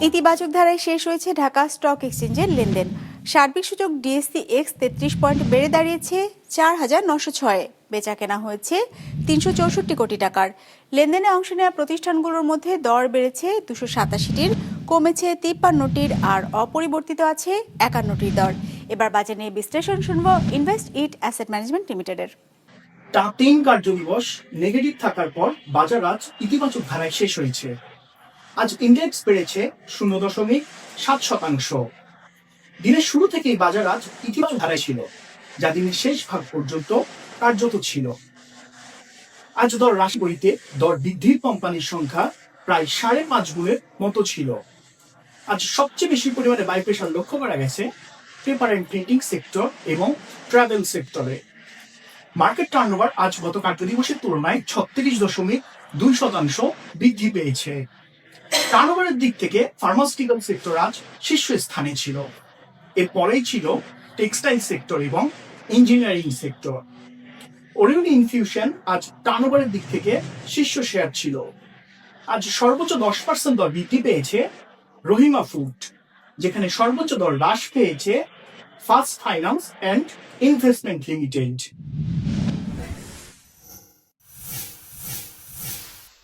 ইতিবাচক ধারায় শেষ হয়েছে ঢাকা স্টক এক্সচেঞ্জের লেনদেন। সার্বিক সূচক ডিএসসি এক্স 33 পয়েন্ট বেড়ে দাঁড়িয়েছে 4,906-এ। বেচা কেনা হয়েছে 364 কোটি টাকার। লেনদেনে অংশ নেওয়া প্রতিষ্ঠানগুলোর মধ্যে দর বেড়েছে 287টির, কমেছে 53টির, আর অপরিবর্তিত আছে 51টির দর। এবার বাজার নিয়ে বিশ্লেষণ শুনবো ইনভেস্ট ইট অ্যাসেট ম্যানেজমেন্ট লিমিটেডের। টানা 3 কার্যদিবস নেগেটিভ থাকার পর বাজার আজ ইতিবাচক ধারায় শেষ হয়েছে। আজ ইন্ডেক্স বেড়েছে 0.7%। দিনের শুরু থেকেই বাজার আজ ইতিবাচক ধারায় ছিল, যা দিনের শেষ ভাগ পর্যন্ত কার্যত ছিল। আজ দর হ্রাস বইতে দর বৃদ্ধির কোম্পানির সংখ্যা প্রায় 5.5 গুণের মতো ছিল। আজ সবচেয়ে বেশি পরিমাণে বাই প্রেশার লক্ষ্য করা গেছে পেপার অ্যান্ড প্রিন্টিং সেক্টর এবং ট্রাভেল সেক্টরে। মার্কেট টার্নওভার আজ গত কার্যদিবসের তুলনায় 36.2% বৃদ্ধি পেয়েছে। টার্নওভারের দিক থেকে ফার্মাসিউটিক্যাল সেক্টর আজ শীর্ষস্থানে ছিল। এরপরেই ছিল টেক্সটাইল সেক্টর এবং ইঞ্জিনিয়ারিং সেক্টর। ওরিয়ন ইনফিউশন আজ টার্নওভারের দিক থেকে শীর্ষ শেয়ার ছিল। আজ সর্বোচ্চ 10% দর বৃদ্ধি পেয়েছে রহিমা ফুড, যেখানে সর্বোচ্চ দর হ্রাস পেয়েছে first finance and investment limited.